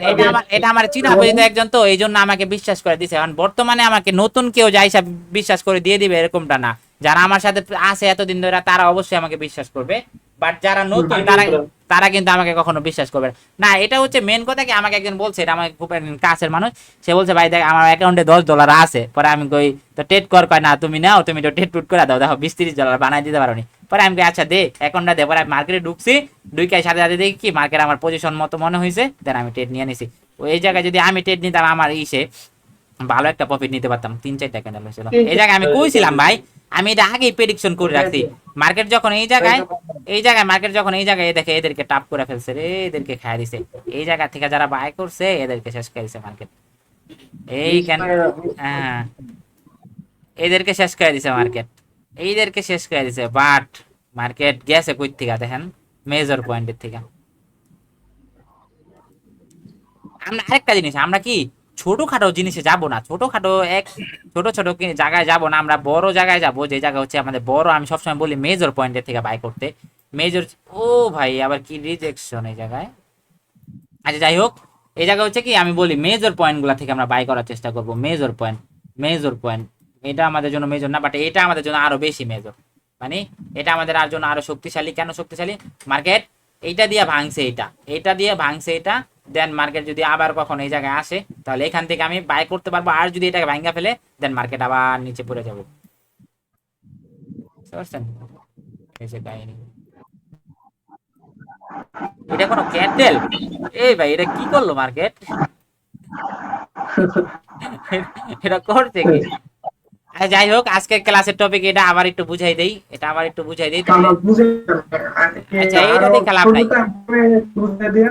এটা আমার চিনা পরিচিত একজন, তো এই জন্য আমাকে বিশ্বাস করে দিছে। এখন বর্তমানে আমাকে নতুন কেউ যা হিসাব বিশ্বাস করে দিয়ে দিবে এরকমটা না। যারা আমার সাথে আছে এতদিন ধরে তারা অবশ্যই আমাকে বিশ্বাস করবে, বাট যারা নতুন তারা তারা কিন্তু আমাকে কখনো বিশ্বাস করবে না। এটা হচ্ছে মেন কথা কি, আমাকে একজন বলছে, এটা আমার খুব একজন কাছের মানুষ, সে বলছে ভাই দেখ আমার অ্যাকাউন্টে $10 আছে। পরে আমি কই তো টেট কয় না তুমি নাও, তুমি তো টেট টুট করে দাও, দেখো $20-30 বানাই দিতে পারো নি। পরে আমি কই আচ্ছা দে অ্যাকাউন্টটা দে। পরে আমি মার্কেটে ঢুকছি, ঢুকাই সাথে সাথে দেখি কি মার্কেট আমার পজিশন মতো মনে হয়েছে, দেন আমি টেট নিয়ে নিছি। এই জায়গায় যদি আমি টেট নিতাম আমার ইসে ভালো একটা প্রফিট নিতে পারতাম, 3-4টা ক্যান্ডেল হয়েছিল। এই জায়গায় আমি কইছিলাম ভাই, আমি এটা আগেই প্রেডিকশন করে রাখছি। মার্কেট যখন এই জায়গায় মার্কেট যখন এই জায়গায় দেখে এদেরকে টাপ করে ফেলছে রে, এদেরকে খায় দিছে। এই জায়গা থেকে যারা বাই করছে এদেরকে শেষ করে দিছে মার্কেট। এই কেন, হ্যাঁ এদেরকে শেষ করে দিছে মার্কেট, এইদেরকে শেষ করে দিছে। বাট মার্কেট গেছে কই থেকে দেখেন, মেজর পয়েন্টের থেকে। আমরা আরেকটা জিনিস, আমরা কি ছোটখাটো জিনিসে যাব না, ছোটখাটো ছোট ছোট জায়গায় যাব না, আমরা বড় জায়গায় যাব, যে জায়গা হচ্ছে আমাদের বড়। আমি সবসময় বলি মেজর পয়েন্টের থেকে বাই করতে, মেজর। ও ভাই আবার কি রিজেকশন এই জায়গায়। আচ্ছা যাই হোক, এই জায়গা হচ্ছে কি আমি বলি মেজর পয়েন্ট গুলা থেকে আমরা বাই করার চেষ্টা করব। মেজর পয়েন্ট এটা আমাদের জন্য মেজর না, বাট এটা আমাদের জন্য আরো বেশি মেজর। মানে এটা আমাদের আর জন্য আরো শক্তিশালী। কেন শক্তিশালী? মার্কেট এইটা দিয়ে ভাঙছে, এটা দিয়ে ভাঙছে এটা, দেন মার্কেট যদি আবার কখন এই জায়গায় আসে তাহলে এখান থেকে আমি বাই করতে পারবো। আর যদি এটাকে ভাঙা ফেলে দেন মার্কেট আবার নিচে পড়ে যাবো। বুঝতে পারছেন এই যে কাহিনী। এটা কোনো ক্যান্ডেল? এই ভাই এটা কি করলো মার্কেট? এটা করছে কি? আচ্ছা, যাই হোক আজকের ক্লাসের টপিক এটা আবার একটু বুঝাই দেই, আমরা বুঝে আচ্ছা এইটা আরো দেখে লাভ নাই। ছোটটা বুঝে দিয়ে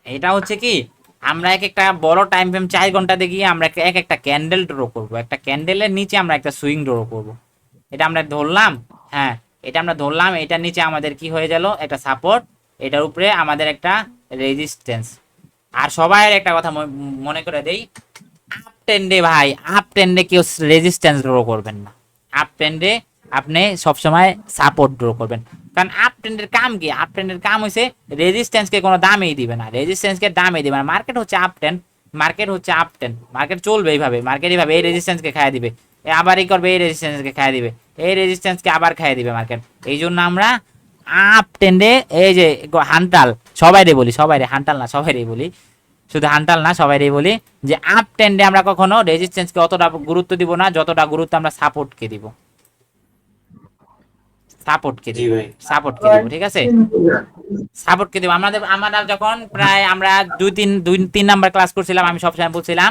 এটা হচ্ছে কি, আমরা এক একটা বড় টাইম ফ্রেম 4 ঘন্টা দেখিয়ে আমরা এক একটা ক্যান্ডেল ড্র করব, একটা ক্যান্ডেলের নিচে আমরা একটা সুইং ড্র করব। এটা আমরা ধরলাম, হ্যাঁ এটা আমরা ধরলাম, এটার নিচে আমাদের কি হয়ে গেল, একটা সাপোর্ট, এটার উপরে আমাদের একটা রেজিস্ট্যান্স। আর সবাই একটা কথা মনে করে দেই, আপ ট্রেন্ডে ভাই, আপ ট্রেন্ডে কেউ রেজিস্ট্যান্স ড্র করবেন না। আপ ট্রেন্ডে আপনি সবসময় সাপোর্ট ড্র করবেন, কারণ আপ ট্রেন্ডের কাম কি, আপ ট্রেন্ডের কাম হইছে রেজিস্ট্যান্সকে কোনো দামই দিবে না, রেজিস্ট্যান্সকে দামই দিবে না। মার্কেট হচ্ছে আপ ট্রেন্ড, মার্কেট চলবে এইভাবে, মার্কেট এইভাবে এই রেজিস্ট্যান্সকে খাইয়ে দিবে, আবার এই করবে এই রেজিস্ট্যান্সকে খাইয়ে দিবে, এই রেজিস্ট্যান্সকে আবার খাইয়ে দিবে মার্কেট। এই জন্য আমরা আপ ট্রেন্ডে এই যে হান্টাল সবাইরে বলি, হান্টাল না সবাইরে বলি, শুধু হান্টাল না সবাইরে বলি যে আপ ট্রেন্ডে আমরা কখনো রেজিস্ট্যান্সকে অতটা গুরুত্ব দিব না যতটা গুরুত্ব আমরা সাপোর্টকে দিব, ঠিক আছে, সাপোর্টকে দিব। আমরা যখন প্রায় আমরা 2-3 নাম্বার ক্লাস করছিলাম, আমি সবসময় বলছিলাম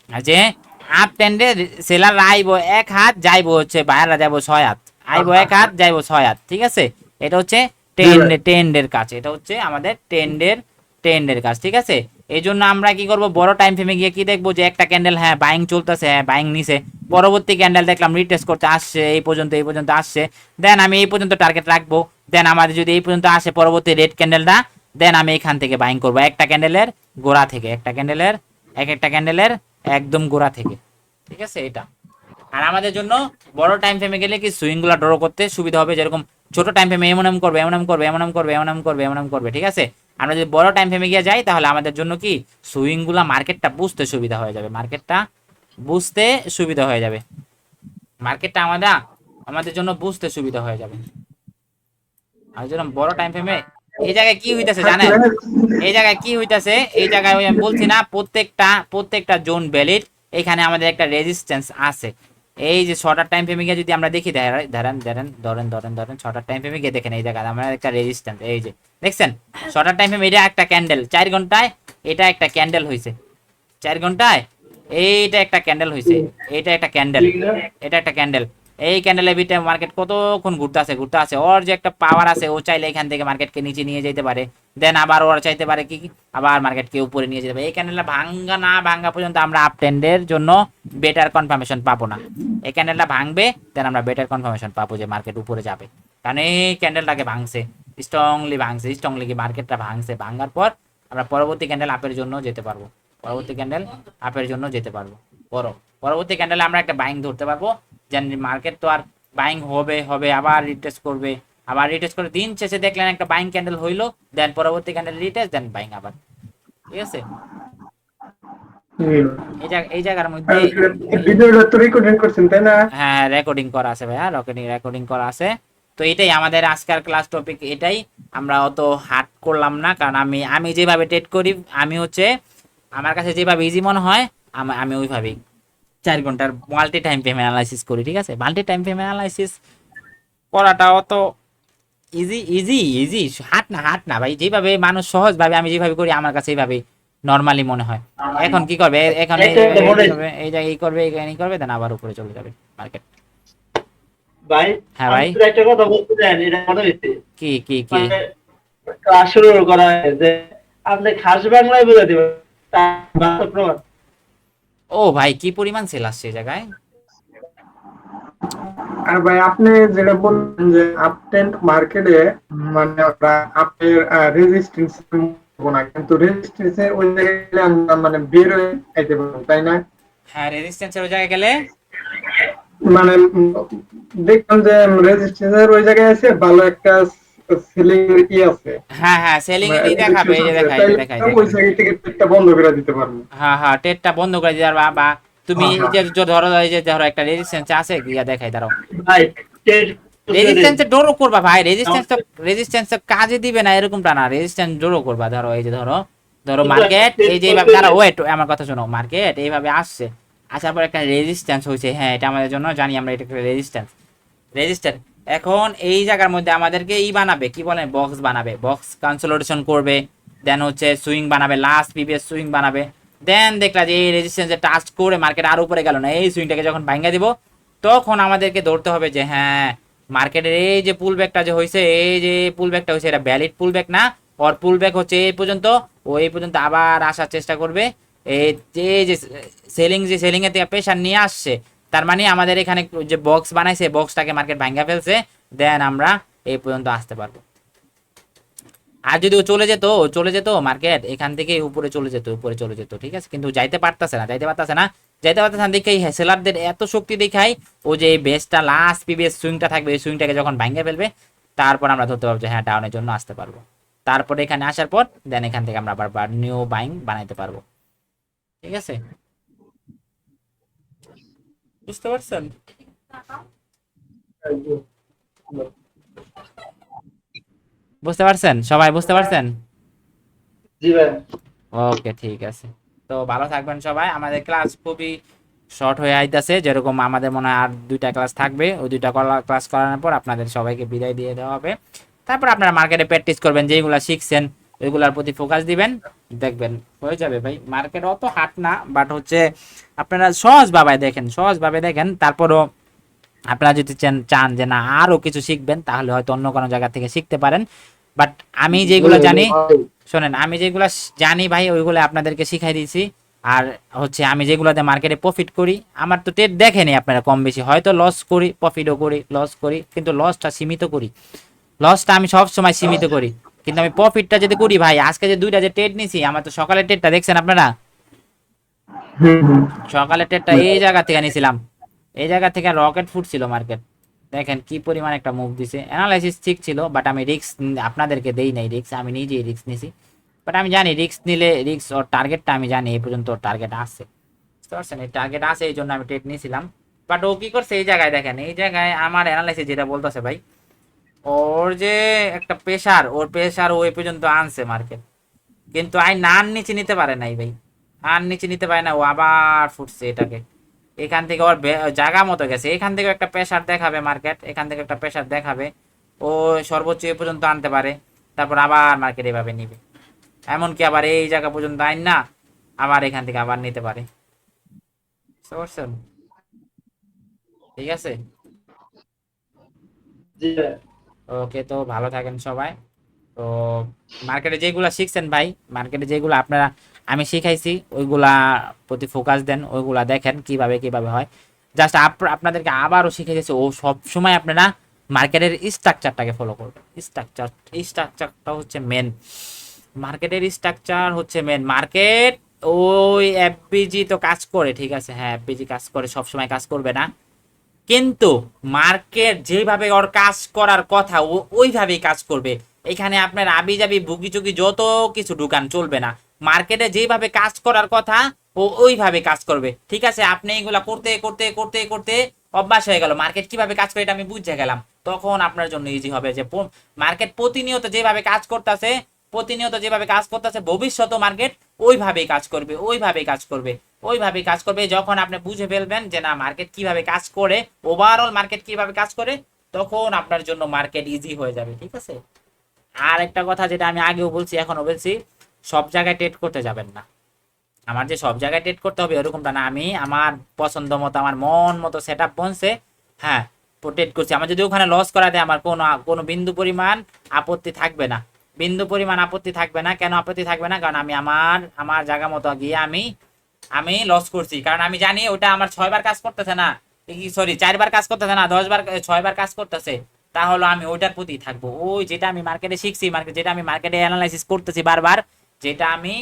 যে আপ ট্রেন্ডে সেলার আইবো 1 হাত, যাইবো হচ্ছে বায়াররা যাবো 6 হাত, আইবো 1 হাত যাইবো 6 হাত, ঠিক আছে। এটা হচ্ছে ট্রেন্ডের কাজ, এটা হচ্ছে আমাদের ট্রেন্ডের কাজ, ঠিক আছে। এই জন্য আমরা কি করব, বড় টাইম ফ্রেমে গিয়ে কি দেখবো যে একটা ক্যান্ডেল হ্যাঁ বাইং চলতেছে, হ্যাঁ বাইং নিছে, পরবর্তী ক্যান্ডেল দেখলাম রিটেস্ট করতে আসছে, এই পর্যন্ত আসছে, দেন আমি এই পর্যন্ত টার্গেট রাখবো, দেন আমাদের যদি এই পর্যন্ত আসে পরবর্তী রেড ক্যান্ডেলটা, দেন আমি এখান থেকে বাইং করব একটা ক্যান্ডেলের গোড়া থেকে, একটা ক্যান্ডেলের একদম গোড়া থেকে, ঠিক আছে এটা। আর আমাদের জন্য বড় টাইম ফ্রেমে গেলে কি সুইং গুলা ড্র করতে সুবিধা হবে, যেরকম ছোট টাইম ফ্রেমে এমন করবে, ঠিক আছে। আমরা যদি বড় টাইম ফ্রেমে গিয়ে যাই তাহলে আমাদের জন্য কি সুইং গুলা মার্কেটটা বুঝতে সুবিধা হয়ে যাবে, মার্কেটটা আমাদের জন্য বুঝতে সুবিধা হয়ে যাবে। আর জন্য বড় টাইম ফ্রেমে এই জায়গায় কি হইতাছে জানেন, এই জায়গায় ওই আমি বলছি না প্রত্যেকটা জোন ভ্যালিড, এখানে আমাদের একটা রেজিস্ট্যান্স আছে। এই যে শর্টার টাইম ফ্রেমে গিয়ে যদি আমরা দেখি, ধরেন শর্টার টাইম ফ্রেমে গিয়ে দেখেন এই জায়গায় আমরা একটা রেজিস্ট্যান্স, এই যে দেখছেন শর্টার টাইম ফ্রেমে এটা একটা ক্যান্ডেল 4 ঘন্টায়, এটা একটা ক্যান্ডেল হইছে, 4 ঘন্টায় এইটা একটা ক্যান্ডেল হয়েছে, এইটা একটা ক্যান্ডেল, এটা একটা ক্যান্ডেল। এই ক্যান্ডেলের ভিতরে মার্কেট কতক্ষণ ঘুরতে আছে, ওর যে একটা পাওয়ার আছে, ও চাইলে এখান থেকে মার্কেটকে নিচে নিয়ে যেতে পারে, দেন আবার ওরা চাইতে পারে কি আবার মার্কেটকে উপরে নিয়ে যেতে পারে। এই ক্যান্ডেলটা ভাঙ্গা না ভাঙ্গা পর্যন্ত আমরা আপ ট্রেন্ডের জন্য বেটার কনফার্মেশন পাবো না। এই ক্যান্ডেলটা ভাঙবে, দেন আমরা বেটার কনফার্মেশন পাবো যে মার্কেট উপরে যাবে। কারণ এই ক্যান্ডেলটাকে ভাঙছে, স্ট্রংলি কি মার্কেটটা ভাঙছে, ভাঙার পর আমরা পরবর্তী ক্যান্ডেল আপের জন্য যেতে পারবো, পরবর্তী ক্যান্ডেল আপের জন্য যেতে পারবো। পরবর্তী ক্যান্ডেলে আমরা একটা বাইং ধরতে পারবো, যেন মার্কেট তো আর বাইং হবে আবার রিটেস্ট করবে, আবার রিটেস্ট করে দিন শেষে দেখলেন একটা বাইং ক্যান্ডেল হইলো, দেন পরবর্তী ক্যান্ডেল রিটেস্ট, দেন বাইং আবার। ঠিক আছে, এই জায়গার মধ্যে ভিডিওটা তো রেকর্ডিং করছেন তাই না? হ্যাঁ রেকর্ডিং করা আছে ভাইয়া, রেকর্ডিং করা আছে। তো এটাই আমাদের আজকের ক্লাস টপিক, এটাই। আমরা অত হার্ড করলাম না, কারণ আমি যেভাবে ট্রেড করি, আমি হচ্ছে আমার কাছে যেভাবে ইজি মনে হয় আমি ওইভাবেই 4 ঘন্টার মাল্টি টাইম ফ্রেম অ্যানালাইসিস করি। ঠিক আছে, মাল্টি টাইম ফ্রেম অ্যানালাইসিস করাটা অত ইজি হাট না ভাই, যেভাবে মানুষ সহজ ভাবে, আমি যেভাবে করি আমার কাছে এইভাবে নরমালি মনে হয়। এখন কি করবে, এখন এই জায়গায় করবে, এই করবে, দেন আবার উপরে চলে যাবে মার্কেট। ভাই হ্যাঁ ভাই, আমি একটা কথা বলতে চাই, এটা মনে হইছে কি ক্লাস শুরু করা হয় যে আপনি খাস বাংলায় বলে দিবেন বাস্তব প্রমাণ। ও ভাই কি পরিমাণ সেল আসছে এই জায়গায়। আর ভাই আপনি যেটা বললেন যে আপট্রেন্ড মার্কেটে মানে আমরা আপের রেজিস্ট্যান্স না, কিন্তু রেজিস্ট্যান্সের ওই জায়গায় গেলে আমরা মানে বের হয়ে আইতে পারবো তাই না? হ্যাঁ রেজিস্ট্যান্সের ওই জায়গায় গেলে মানে দেখলাম যে রেজিস্ট্যান্সের ওই জায়গায় আছে ভালো একটা সেলিং আছে। হ্যাঁ সেলিং এ দেখাবে, এই যে দেখাই ওই জায়গা থেকে ট্রেডটা বন্ধ করে দিতে পারবো। হ্যাঁ ট্রেডটা বন্ধ করে দিতে পারবা, বা তুমি যে ধরো একটা রেজিস্ট্যান্স আছে গিয়া দেখাই দাঁড়াও, ভাই রেজিস্ট্যান্সে ডোরও করবা ভাই, রেজিস্ট্যান্স কাজে দিবে না এরকমটা না, রেজিস্ট্যান্স ডোরও করবা। ধরো এই যে ধরো মার্কেট এই যে এইভাবে, দাঁড়াও ওয়েট আমার কথা শোনো, মার্কেট এইভাবে আসছে, আসার পর একটা রেজিস্ট্যান্স হয়েছে, হ্যাঁ এটা আমাদের জন্য জানি আমরা, এটা একটা রেজিস্ট্যান্স। এখন এই জায়গার মধ্যে আমাদেরকে বানাবে, কি বলে, বক্স বানাবে, বক্স কনসোলিডেশন করবে, দেন হচ্ছে সুইং বানাবে, লাস্ট প্রিভিয়াস সুইং বানাবে, দেন দেখলা যে এই রেজিস্ট্যান্সে টাচ করে মার্কেট আর উপরে গেল না, এই সুইংটাকে যখন ভাঙা দিব তখন আমাদেরকে ধরতে হবে যে হ্যাঁ মার্কেটের এই যে পুল ব্যাকটা যে হয়েছে, এই যে পুল ব্যাকটা হয়েছে এটা ভ্যালিড পুল ব্যাক না, ওর পুল ব্যাক হচ্ছে এই পর্যন্ত, ও এই পর্যন্ত আবার আসার চেষ্টা করবে, এই যে সেলিং এর থেকে প্রেশার নিয়ে আসছে, তার মানে আমাদের এখানে যে বক্স বানাইছে বক্সটাকে মার্কেট ভাঙা ফেলছে, দেন আমরা এই পর্যন্ত আসতে পারবো। আর যদি ও চলে যেত মার্কেট এখান থেকে উপরে চলে যেত, ঠিক আছে, কিন্তু যাইতে পারতেছে না দেখেই সেলারদের এত শক্তি দেখাই, ও যে বেসটা লাস্ট প্রিভিয়াস সুইংটা থাকবে, এই সুইংটাকে যখন ভাঙে ফেলবে তারপর আমরা ধরতে পারবো যে হ্যাঁ ডাউনের জন্য আসতে পারবো। তারপরে এখানে আসার পর দেন এখান থেকে আমরা আবার নিউ বাইং বানাইতে পারবো। ঠিক আছে, বুঝতে পারছেন? সবাই বুঝতে পারছেন? জি ভাই। ওকে ঠিক আছে, তো ভালো থাকবেন সবাই। আমাদের ক্লাস খুবই শর্ট হয়ে আইতাছে, যেরকম আমাদের মনে হয় আর 2টা ক্লাস থাকবে, ওই 2টা ক্লাস করানোর পর আপনাদের সবাইকে বিদায় দিয়ে দেওয়া হবে। তারপর আপনারা মার্কেটে প্র্যাকটিস করবেন, যেগুলো শিখছেন ওইগুলোর প্রতি ফোকাস দিবেন, দেখবেন হয়ে যাবে ভাই। মার্কেট অত হার্ড না, বাট হচ্ছে আপনারা সহজভাবে দেখেন। তারপরও আপনারা যদি চান যে না আরো কিছু শিখবেন, তাহলে হয়তো অন্য কোনো জায়গা থেকে শিখতে পারেন। বাট আমি যেগুলো জানি, শোনেন, আমি যেগুলো জানি ভাই ওইগুলো আপনাদেরকে শিখাই দিয়েছি। আর হচ্ছে আমি যেগুলোতে মার্কেটে প্রফিট করি, আমার তো ট্রেড দেখেনি আপনারা কম বেশি, হয়তো লস করি, প্রফিটও করি, লস করি, কিন্তু লসটা সীমিত করি, লসটা আমি সব সময় সীমিত করি, কিন্তু আমি প্রফিটটা যদি করি ভাই। আজকে যে 2টা যে ট্রেড নিছি, আমার তো সকালের ট্রেডটা দেখছেন আপনারা, সকালের ট্রেডটা এই জায়গা থেকে নিছিলাম, এই জায়গা থেকে রকেট ফুটছিল মার্কেট, দেখেন কি পরিমাণ একটা মুভ দিছে। অ্যানালাইসিস ঠিক ছিল, বাট আমি রিস্ক আপনাদেরকে দেই নাই, রিস্ক আমি নিজেই রিস্ক নিছি। বাট আমি জানি রিস্ক নিলে রিস্ক ওর টার্গেটটা আমি জানি, এই পর্যন্ত ওর টার্গেট আসছে, বুঝতে পারছেন, এই টার্গেট আছে, এই জন্য আমি ট্রেড নিয়েছিলাম। বাট ও কি করছে এই জায়গায় দেখেন, এই জায়গায় আমার অ্যানালাইসিস যেটা বলতেছে ভাই, ওর যে একটা প্রেশার, ওর প্রেশার ওই পর্যন্ত আনছে মার্কেট, কিন্তু নান নিচে নিতে পারে নাই ভাই, আর নিচে নিতে পারে না, ও আবার ফুটছে এটাকে, এখান থেকে ওর জায়গা মতো গেছে, এখান থেকে একটা প্রেশার দেখাবে মার্কেট, এখান থেকে একটা প্রেশার দেখাবে, ও সর্বোচ্চ এ পর্যন্ত আনতে পারে, তারপর আবার মার্কেট এভাবে নিবে, এমনকি আবার এই জায়গা পর্যন্ত আইন না আবার এখান থেকে আবার নিতে পারে। বুঝতে পারছেন? ঠিক আছে, জি ভাই। ওকে, তো ভালো থাকেন সবাই। তো মার্কেটে যেগুলা শিখছেন ভাই, মার্কেটে যেগুলো আপনারা আমি শিখাইছি ওইগুলা প্রতি ফোকাস দেন, ওইগুলা দেখেন কিভাবে কিভাবে হয়। জাস্ট আপনাদেরকে আবারও শিখে দিয়েছি, ও সব সময় আপনারা মার্কেটের স্ট্রাকচারটাকে ফলো করবেন। স্ট্রাকচারটা হচ্ছে মেন, মার্কেটের স্ট্রাকচার হচ্ছে মেন। মার্কেট ওই এফবিজি তো কাজ করে, ঠিক আছে, হ্যাঁ এফবিজি কাজ করে, সব সময় কাজ করবে না, কিন্তু মার্কেট যেভাবে ওর কাজ করার কথা ও ওইভাবেই কাজ করবে। এখানে আপনার আবি যাবি বুগি চুগি যত কিছু ঢুকান চলবে না। মার্কেটে যেভাবে কাজ করার কথা ও ওইভাবে কাজ করবে, ঠিক আছে। আপনি এগুলা করতে করতে করতে করতে অভ্যাস হয়ে গেল, মার্কেট কিভাবে কাজ করে এটা আমি বুঝে গেলাম, তখন আপনার জন্য ইজি হবে যে মার্কেট প্রতিনিয়ত যেভাবে কাজ করতেছে, প্রতিনিয়ত যেভাবে কাজ করতেছে ভবিষ্যতে মার্কেট ওইভাবেই কাজ করবে, ওইভাবেই কাজ করবে, ওইভাবেই কাজ করবে। যখন আপনি বুঝে ফেলবেন যে না মার্কেট কিভাবে কাজ করে, ওভারঅল মার্কেট কিভাবে কাজ করে, তখন আপনার জন্য মার্কেট ইজি হয়ে যাবে, ঠিক আছে। আর একটা কথা যেটা আমি আগেও বলছি এখনো বলছি, সব জায়গায় ট্রেড করতে যাবেন না। আমার যে সব জায়গায় ট্রেড করতে হবে এরকমটা না, আমি আমার পছন্দ মতো আমার মন মতো সেট আপ বনছে, হ্যাঁ ট্রেড করছি। আমার যদি ওখানে লস করা দেয় আমার কোনো কোনো বিন্দু পরিমাণ আপত্তি থাকবে না, বিন্দু পরিমাণ আপত্তি থাকবে না। কেন আপত্তি থাকবে না? কারণ আমি আমার আমার জায়গা মতো গিয়ে আমি লস করছি, কারণ আমি জানি ওটা আমার 6 বার কাজ করতেছে না, সরি 4 বার কাজ করতেছে না, 10 বার 6 বার কাজ করতেছে, তাহলে আমি ওইটার প্রতি থাকবো। ওই যেটা আমি মার্কেটে শিখছি, যেটা আমি মার্কেটে অ্যানালাইসিস করতেছি বারবার, যেটা আমি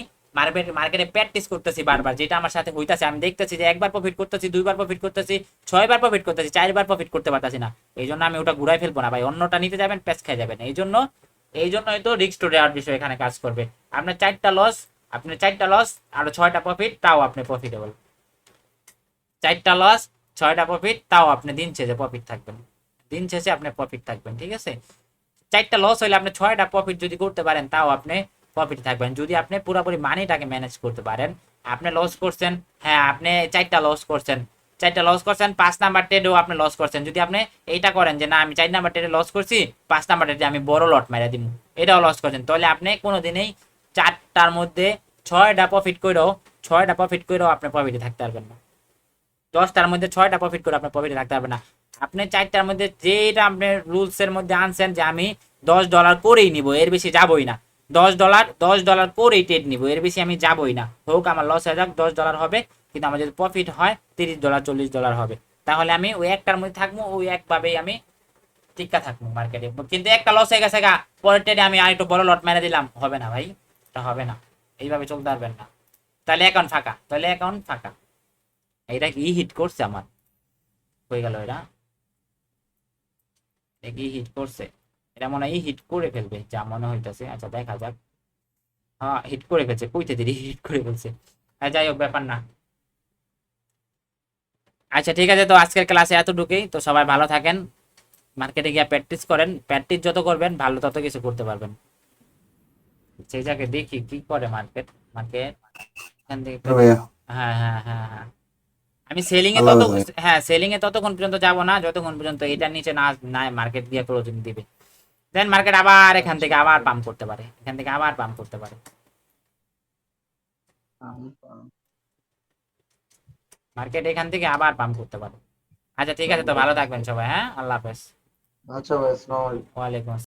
মার্কেটে প্র্যাকটিস করতেছি বারবার, যেটা আমার সাথে হইতাছে, আমি দেখতেছি যে 1 বার প্রফিট করতেছি, 2 বার প্রফিট করতেছি, 6 বার প্রফিট করতেছি, 4 বার প্রফিট করতে পারতাছি না। এই জন্য আমি ওটা ঘুরাই ফেলবো না ভাই, অন্যটা নিতে যাবেন প্যাচ খেয়ে যাবেন। এই জন্যই তো রিস্ক টু নেওয়ার বিষয় এখানে কাজ করবে। আপনার 4টা লস, আপনি 4টা লস আর 6টা প্রফিট, তাও আপনি প্রফিটেবল। 4টা লস 6টা প্রফিট, তাও আপনি দিন শেষে প্রফিট থাকবেন, দিন শেষে আপনি প্রফিট থাকবেন, ঠিক আছে। 4টা লস হইলে আপনি 6টা প্রফিট যদি করতে পারেন, তাও আপনি প্রফিট থাকবেন, যদি আপনি পুরোপুরি মানিটাকে ম্যানেজ করতে পারেন। আপনি লস করছেন, হ্যাঁ আপনি 4টা লস করছেন, 5 নাম্বার ট্রেডেও আপনি লস করছেন, যদি আপনি এইটা করেন যে না আমি 4 নাম্বার ট্রেডে লস করছি, 5 নাম্বার ট্রেডে আমি বড় লট মেরে দিব, এটাও লস করছেন, তাহলে আপনি কোনোদিনই 4টার মধ্যে 6টা প্রফিট করেও আপনি প্রফিটে থাকতে পারবেন না। 10টার মধ্যে 6টা প্রফিট করে আপনি প্রফিটে থাকতে পারবেন না। আপনি 4টার মধ্যে যেটা আপনি রুলস এর মধ্যে আনছেন যে আমি $10 করেই নিব, এর বেশি যাবই না, $10 করেই ট্রেড নিব, এর বেশি আমি যাবই না, হোক আমার লস হয়ে যাক $10 হবে, কিন্তু আমার যদি প্রফিট হয় $30 $40 হবে, তাহলে আমি ওই একটার মধ্যে থাকবো, ওই একভাবেই আমি টিকা থাকবো মার্কেটে। কিন্তু একটা লস হয়ে গেছে গা, পরের ট্রেডে আমি আর একটু বড় লট মেরে দিলাম, হবে না ভাই, এটা হবে না, এইভাবে চলতে পারবেন না। তাহলে অ্যাকাউন্ট ফাঁকা। এটা কি হিট করছে আমার, হয়ে গেল এটা কি হিট করছে, এটা মনে হয় হিট করে ফেলবে যা মনে হইতাছে। আচ্ছা দেখা যাক, হ্যাঁ হিট করে ফেলছে, কইতে দিদি হিট করে ফেলছে। হ্যাঁ যাই হোক ব্যাপার না। আচ্ছা ঠিক আছে, তো আজকের ক্লাসে এতটুকুই। তো সবাই ভালো থাকেন, মার্কেটে গিয়ে প্র্যাকটিস করেন, প্র্যাকটিস যত করবেন ভালো তত কিছু করতে পারবেন। সেই জায়গায় দেখি কি করে মার্কেট মার্কেট এখান থেকে। ভাইয়া হ্যাঁ হ্যাঁ হ্যাঁ হ্যাঁ, আমি সেলিং এ আল্লাহ তত, হাফেজ ভাই। হ্যাঁ সেলিং এ ততক্ষণ পর্যন্ত যাব না যতক্ষণ পর্যন্ত এটার নিচে না না মার্কেট দিয়ে ক্লোজিং দিবে, দেন মার্কেট আবার এখান থেকে আবার পাম্প করতে পারে, এখান থেকে আবার পাম্প করতে পারে, মার্কেট এখান থেকে আবার পাম্প করতে পারে। আচ্ছা ঠিক আছে, তো ভালো থাকবেন সবাই, হ্যাঁ আল্লাহ হাফেজ। আচ্ছা ভাই, আসসালামু আলাইকুম। ওয়ালাইকুম আসসালাম।